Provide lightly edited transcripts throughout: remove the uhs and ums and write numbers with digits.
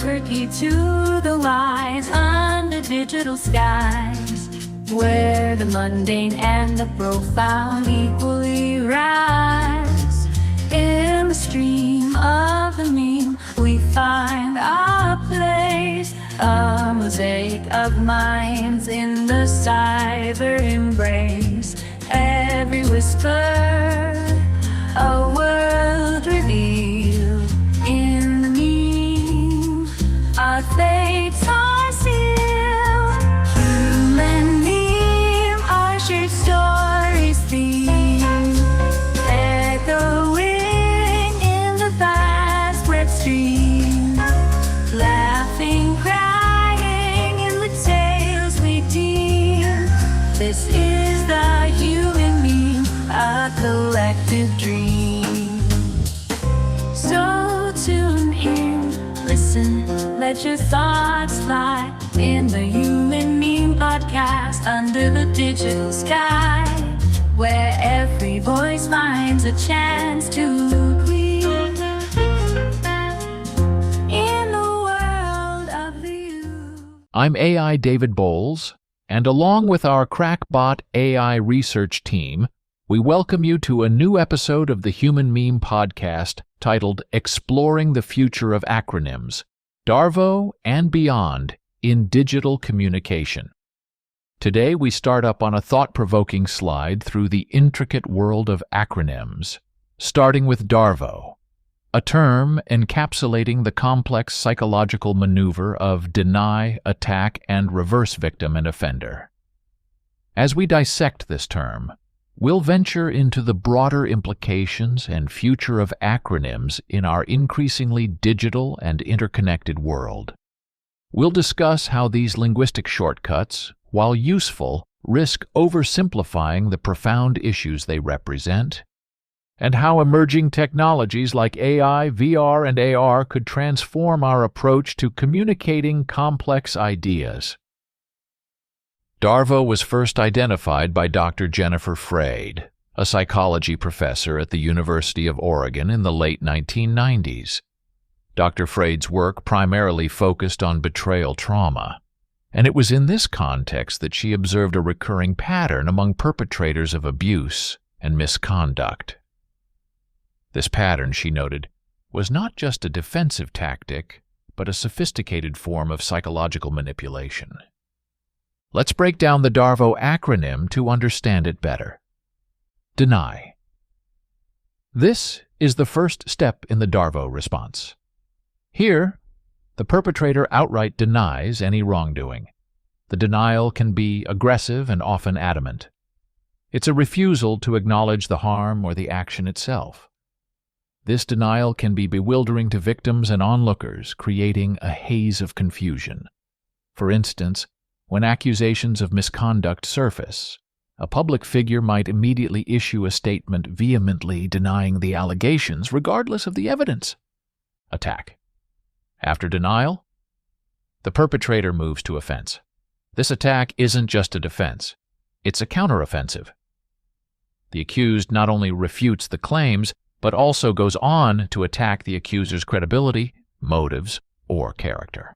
password key to the lies under digital skies, where the mundane and the profound equally rise. In the stream of the meme, we find our place, a mosaic of minds in the cyber embrace. Every whisper, a world revealed. In the meme, our fates are sealed. Human meme, our shared stories theme, echoing in the vast web stream, laughing, crying in the tales we deem. This is the human meme, a collective dream. So tune in, listen, let your thoughts fly in the Human Meme Podcast under the digital sky, where every voice finds a chance to breathe in the world of the you. I'm AI David Bowles, and along with our crackbot AI research team, we welcome you to a new episode of the Human Meme Podcast titled Exploring the Future of Acronyms, DARVO and Beyond in Digital Communication. Today we start up on a thought-provoking slide through the intricate world of acronyms, starting with DARVO, a term encapsulating the complex psychological maneuver of deny, attack, and reverse victim and offender. As we dissect this term, we'll venture into the broader implications and future of acronyms in our increasingly digital and interconnected world. We'll discuss how these linguistic shortcuts, while useful, risk oversimplifying the profound issues they represent, and how emerging technologies like AI, VR, and AR could transform our approach to communicating complex ideas. DARVO was first identified by Dr. Jennifer Freyd, a psychology professor at the University of Oregon in the late 1990s. Dr. Freyd's work primarily focused on betrayal trauma, and it was in this context that she observed a recurring pattern among perpetrators of abuse and misconduct. This pattern, she noted, was not just a defensive tactic, but a sophisticated form of psychological manipulation. Let's break down the DARVO acronym to understand it better. Deny. This is the first step in the DARVO response. Here, the perpetrator outright denies any wrongdoing. The denial can be aggressive and often adamant. It's a refusal to acknowledge the harm or the action itself. This denial can be bewildering to victims and onlookers, creating a haze of confusion. For instance, when accusations of misconduct surface, a public figure might immediately issue a statement vehemently denying the allegations regardless of the evidence. Attack. After denial, the perpetrator moves to offense. This attack isn't just a defense, it's a counteroffensive. The accused not only refutes the claims, but also goes on to attack the accuser's credibility, motives, or character.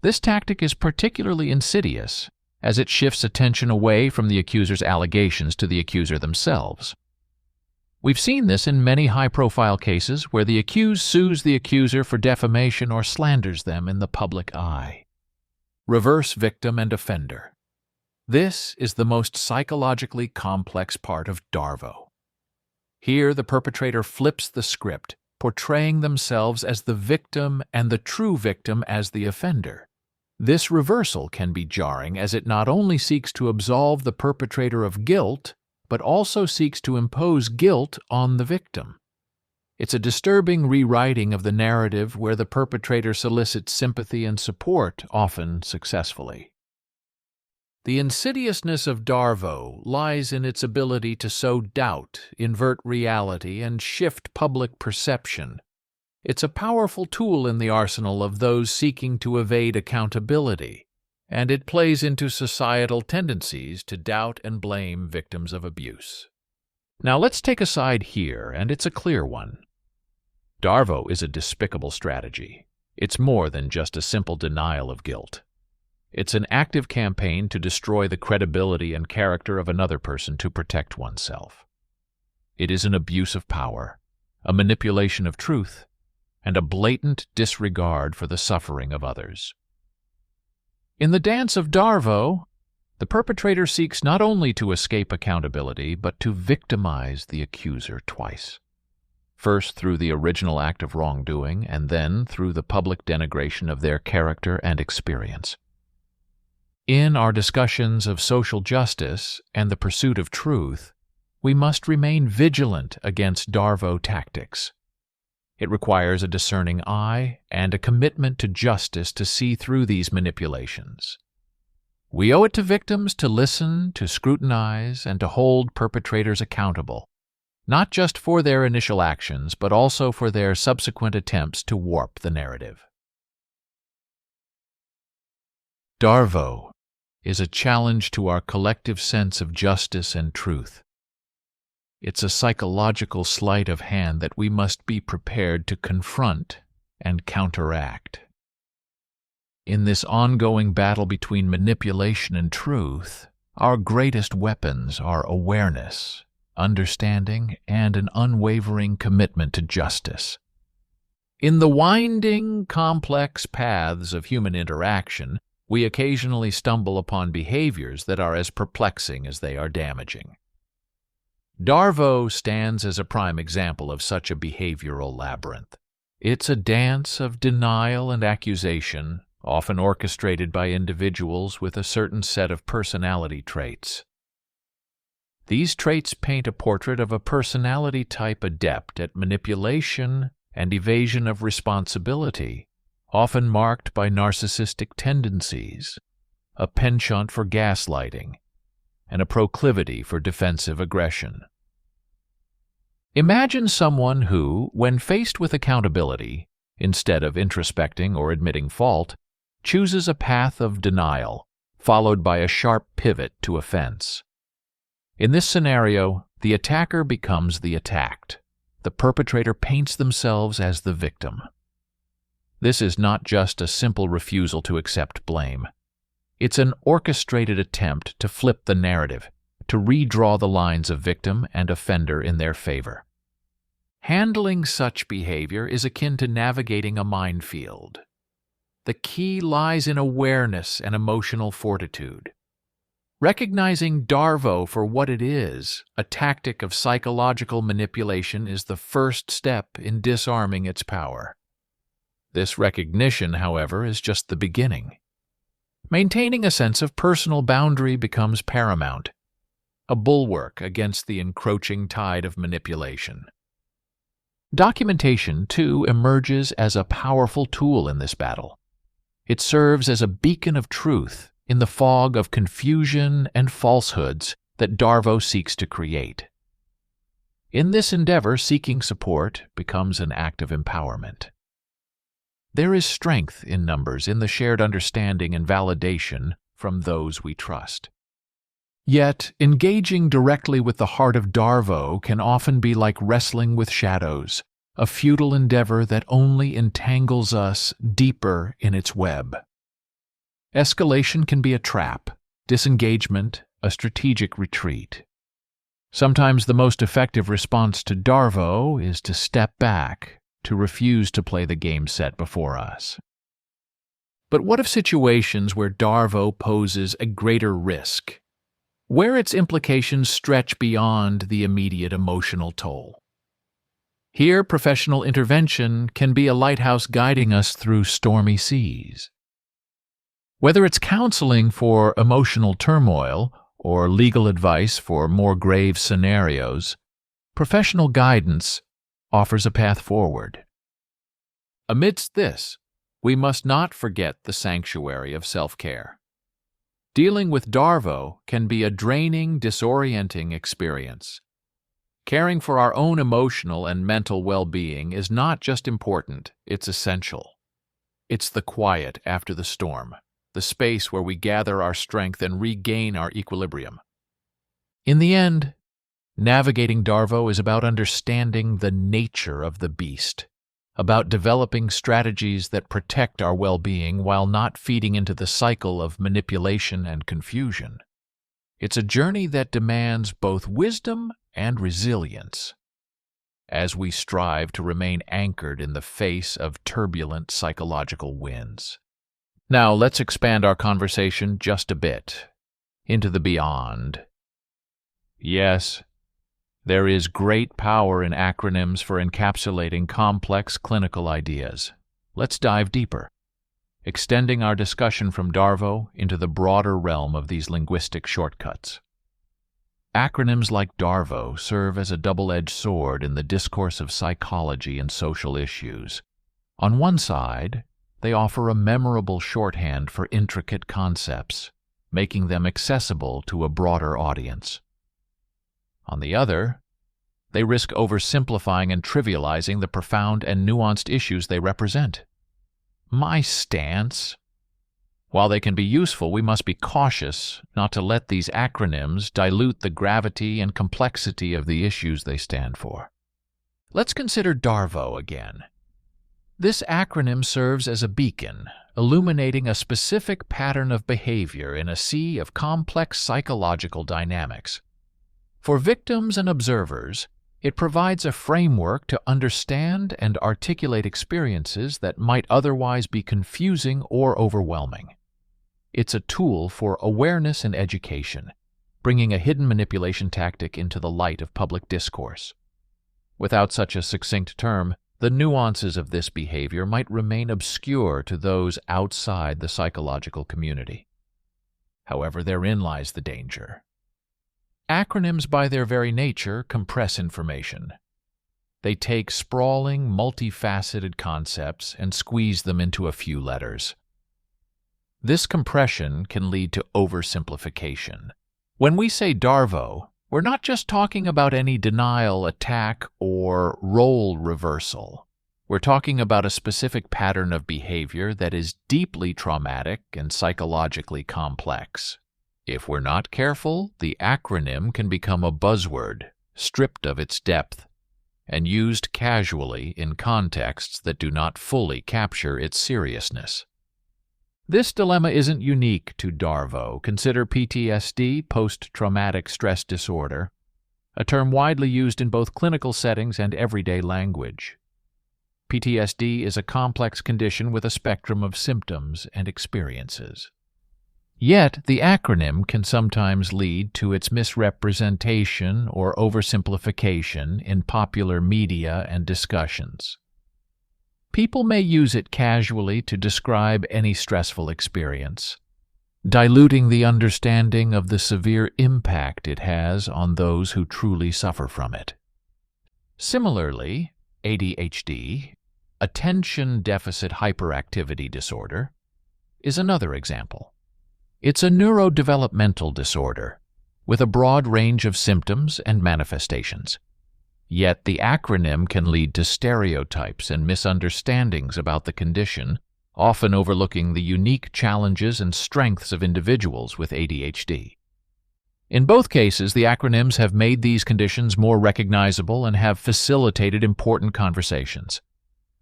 This tactic is particularly insidious, as it shifts attention away from the accuser's allegations to the accuser themselves. We've seen this in many high-profile cases where the accused sues the accuser for defamation or slanders them in the public eye. Reverse victim and offender. This is the most psychologically complex part of DARVO. Here, the perpetrator flips the script, portraying themselves as the victim and the true victim as the offender. This reversal can be jarring as it not only seeks to absolve the perpetrator of guilt, but also seeks to impose guilt on the victim. It's a disturbing rewriting of the narrative where the perpetrator solicits sympathy and support, often successfully. The insidiousness of DARVO lies in its ability to sow doubt, invert reality, and shift public perception. It's a powerful tool in the arsenal of those seeking to evade accountability, and it plays into societal tendencies to doubt and blame victims of abuse. Now let's take a side here, and it's a clear one. DARVO is a despicable strategy. It's more than just a simple denial of guilt. It's an active campaign to destroy the credibility and character of another person to protect oneself. It is an abuse of power, a manipulation of truth, and a blatant disregard for the suffering of others. In the dance of DARVO, the perpetrator seeks not only to escape accountability, but to victimize the accuser twice. First through the original act of wrongdoing, and then through the public denigration of their character and experience. In our discussions of social justice and the pursuit of truth, we must remain vigilant against DARVO tactics. It requires a discerning eye and a commitment to justice to see through these manipulations. We owe it to victims to listen, to scrutinize, and to hold perpetrators accountable, not just for their initial actions, but also for their subsequent attempts to warp the narrative. DARVO is a challenge to our collective sense of justice and truth. It's a psychological sleight of hand that we must be prepared to confront and counteract. In this ongoing battle between manipulation and truth, our greatest weapons are awareness, understanding, and an unwavering commitment to justice. In the winding, complex paths of human interaction, we occasionally stumble upon behaviors that are as perplexing as they are damaging. DARVO stands as a prime example of such a behavioral labyrinth. It's a dance of denial and accusation, often orchestrated by individuals with a certain set of personality traits. These traits paint a portrait of a personality type adept at manipulation and evasion of responsibility, often marked by narcissistic tendencies, a penchant for gaslighting, and a proclivity for defensive aggression. Imagine someone who, when faced with accountability, instead of introspecting or admitting fault, chooses a path of denial, followed by a sharp pivot to offense. In this scenario, the attacker becomes the attacked. The perpetrator paints themselves as the victim. This is not just a simple refusal to accept blame. It's an orchestrated attempt to flip the narrative, to redraw the lines of victim and offender in their favor. Handling such behavior is akin to navigating a minefield. The key lies in awareness and emotional fortitude. Recognizing DARVO for what it is, a tactic of psychological manipulation, is the first step in disarming its power. This recognition, however, is just the beginning. Maintaining a sense of personal boundary becomes paramount, a bulwark against the encroaching tide of manipulation. Documentation, too, emerges as a powerful tool in this battle. It serves as a beacon of truth in the fog of confusion and falsehoods that DARVO seeks to create. In this endeavor, seeking support becomes an act of empowerment. There is strength in numbers, in the shared understanding and validation from those we trust. Yet, engaging directly with the heart of DARVO can often be like wrestling with shadows, a futile endeavor that only entangles us deeper in its web. Escalation can be a trap, disengagement a strategic retreat. Sometimes the most effective response to DARVO is to step back, to refuse to play the game set before us. But what of situations where DARVO poses a greater risk, where its implications stretch beyond the immediate emotional toll? Here, professional intervention can be a lighthouse guiding us through stormy seas. Whether it's counseling for emotional turmoil or legal advice for more grave scenarios, professional guidance offers a path forward. Amidst this, we must not forget the sanctuary of self-care. Dealing with DARVO can be a draining, disorienting experience. Caring for our own emotional and mental well-being is not just important, it's essential. It's the quiet after the storm, the space where we gather our strength and regain our equilibrium. In the end, navigating DARVO is about understanding the nature of the beast, about developing strategies that protect our well-being while not feeding into the cycle of manipulation and confusion. It's a journey that demands both wisdom and resilience as we strive to remain anchored in the face of turbulent psychological winds. Now, let's expand our conversation just a bit into the beyond. Yes, there is great power in acronyms for encapsulating complex clinical ideas. Let's dive deeper, extending our discussion from DARVO into the broader realm of these linguistic shortcuts. Acronyms like DARVO serve as a double-edged sword in the discourse of psychology and social issues. On one side, they offer a memorable shorthand for intricate concepts, making them accessible to a broader audience. On the other, they risk oversimplifying and trivializing the profound and nuanced issues they represent. My stance: while they can be useful, we must be cautious not to let these acronyms dilute the gravity and complexity of the issues they stand for. Let's consider DARVO again. This acronym serves as a beacon, illuminating a specific pattern of behavior in a sea of complex psychological dynamics. For victims and observers, it provides a framework to understand and articulate experiences that might otherwise be confusing or overwhelming. It's a tool for awareness and education, bringing a hidden manipulation tactic into the light of public discourse. Without such a succinct term, the nuances of this behavior might remain obscure to those outside the psychological community. However, therein lies the danger. Acronyms, by their very nature, compress information. They take sprawling, multifaceted concepts and squeeze them into a few letters. This compression can lead to oversimplification. When we say DARVO, we're not just talking about any denial, attack, or role reversal. We're talking about a specific pattern of behavior that is deeply traumatic and psychologically complex. If we're not careful, the acronym can become a buzzword, stripped of its depth, and used casually in contexts that do not fully capture its seriousness. This dilemma isn't unique to DARVO. Consider PTSD, post-traumatic stress disorder, a term widely used in both clinical settings and everyday language. PTSD is a complex condition with a spectrum of symptoms and experiences. Yet, the acronym can sometimes lead to its misrepresentation or oversimplification in popular media and discussions. People may use it casually to describe any stressful experience, diluting the understanding of the severe impact it has on those who truly suffer from it. Similarly, ADHD, attention deficit hyperactivity disorder, is another example. It's a neurodevelopmental disorder with a broad range of symptoms and manifestations. Yet the acronym can lead to stereotypes and misunderstandings about the condition, often overlooking the unique challenges and strengths of individuals with ADHD. In both cases, the acronyms have made these conditions more recognizable and have facilitated important conversations.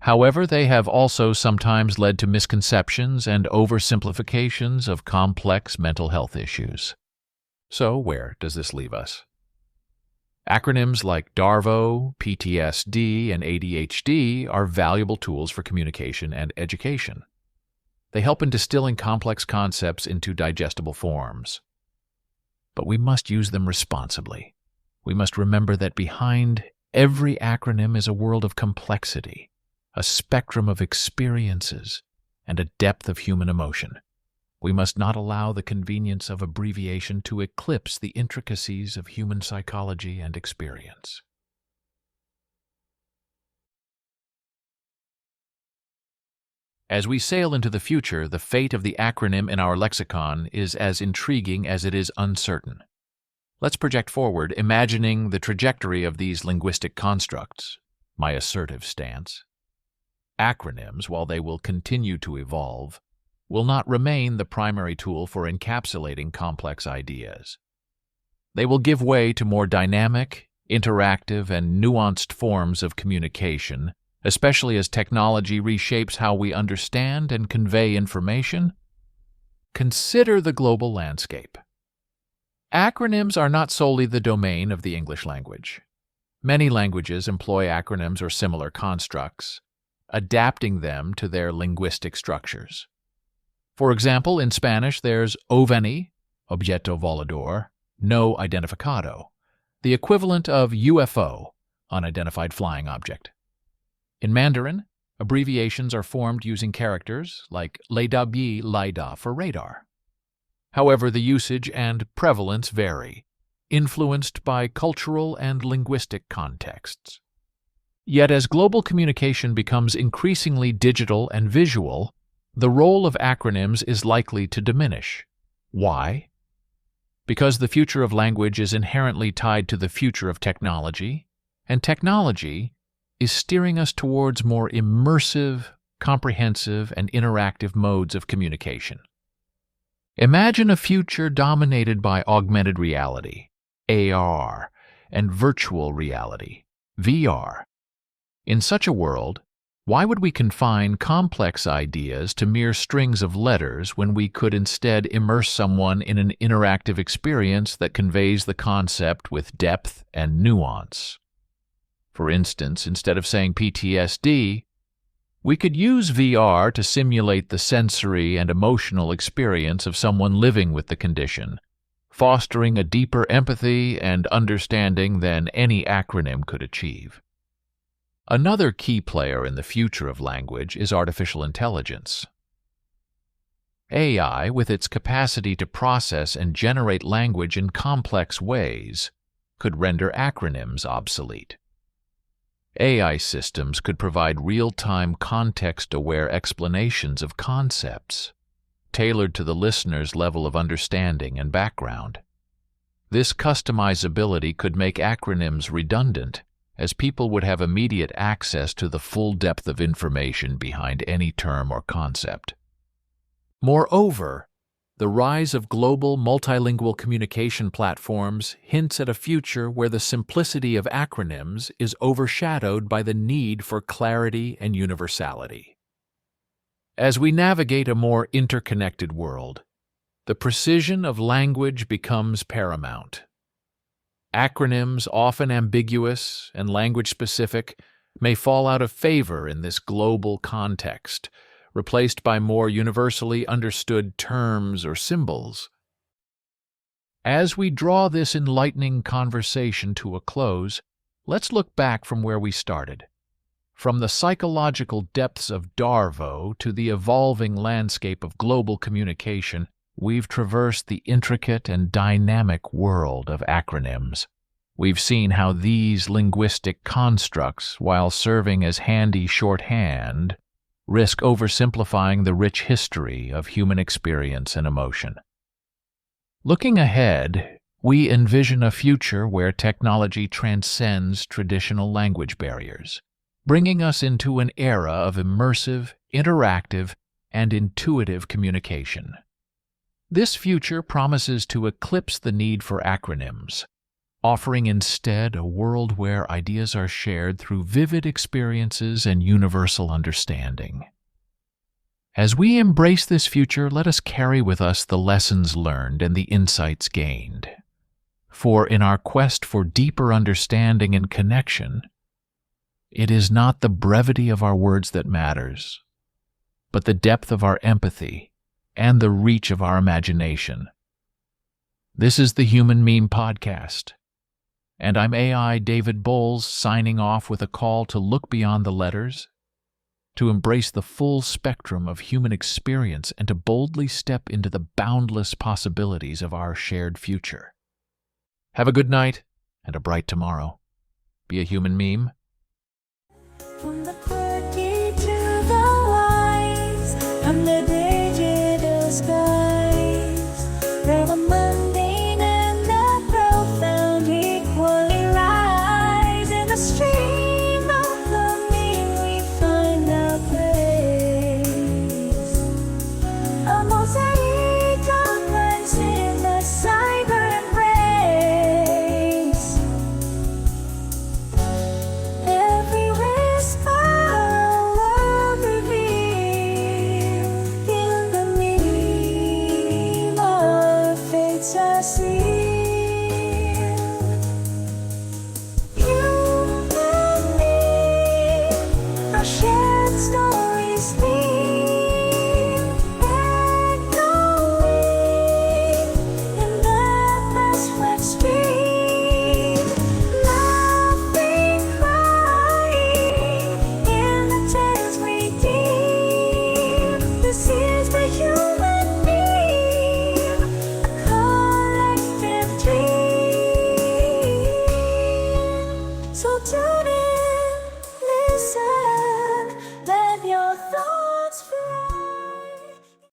However, they have also sometimes led to misconceptions and oversimplifications of complex mental health issues. So, where does this leave us? Acronyms like DARVO, PTSD, and ADHD are valuable tools for communication and education. They help in distilling complex concepts into digestible forms. But we must use them responsibly. We must remember that behind every acronym is a world of complexity, a spectrum of experiences, and a depth of human emotion. We must not allow the convenience of abbreviation to eclipse the intricacies of human psychology and experience. As we sail into the future, the fate of the acronym in our lexicon is as intriguing as it is uncertain. Let's project forward, imagining the trajectory of these linguistic constructs. My assertive stance. Acronyms, while they will continue to evolve, will not remain the primary tool for encapsulating complex ideas. They will give way to more dynamic, interactive, and nuanced forms of communication especially as technology reshapes how we understand and convey information. Consider the global landscape. Acronyms are not solely the domain of the English language. Many languages employ acronyms or similar constructs, adapting them to their linguistic structures. For example, in Spanish, there's OVNI, objeto volador, no identificado, the equivalent of UFO, unidentified flying object. In Mandarin, abbreviations are formed using characters like LADA-B, LIDA for radar. However, the usage and prevalence vary, influenced by cultural and linguistic contexts. Yet as global communication becomes increasingly digital and visual, the role of acronyms is likely to diminish. Why? Because the future of language is inherently tied to the future of technology, and technology is steering us towards more immersive, comprehensive, and interactive modes of communication. Imagine a future dominated by augmented reality, AR, and virtual reality, VR. In such a world, why would we confine complex ideas to mere strings of letters when we could instead immerse someone in an interactive experience that conveys the concept with depth and nuance? For instance, instead of saying PTSD, we could use VR to simulate the sensory and emotional experience of someone living with the condition, fostering a deeper empathy and understanding than any acronym could achieve. Another key player in the future of language is artificial intelligence. AI, with its capacity to process and generate language in complex ways, could render acronyms obsolete. AI systems could provide real-time, context-aware explanations of concepts, tailored to the listener's level of understanding and background. This customizability could make acronyms redundant, as people would have immediate access to the full depth of information behind any term or concept. Moreover, the rise of global multilingual communication platforms hints at a future where the simplicity of acronyms is overshadowed by the need for clarity and universality. As we navigate a more interconnected world, the precision of language becomes paramount. Acronyms, often ambiguous and language-specific, may fall out of favor in this global context, replaced by more universally understood terms or symbols. As we draw this enlightening conversation to a close, let's look back from where we started. From the psychological depths of DARVO to the evolving landscape of global communication, we've traversed the intricate and dynamic world of acronyms. We've seen how these linguistic constructs, while serving as handy shorthand, risk oversimplifying the rich history of human experience and emotion. Looking ahead, we envision a future where technology transcends traditional language barriers, bringing us into an era of immersive, interactive, and intuitive communication. This future promises to eclipse the need for acronyms, offering instead a world where ideas are shared through vivid experiences and universal understanding. As we embrace this future, let us carry with us the lessons learned and the insights gained. For in our quest for deeper understanding and connection, it is not the brevity of our words that matters, but the depth of our empathy and the reach of our imagination. This is the Human Meme Podcast, and I'm AI David Bowles signing off with a call to look beyond the letters, to embrace the full spectrum of human experience, and to boldly step into the boundless possibilities of our shared future. Have a good night and a bright tomorrow. Be a human meme. From the quirky to the wise, from the digital skies, where the mundane and the profound equally rise. In the stream of the mean we find our place, a mosaic of lines in the cyber embrace. Every whisper our shared stories.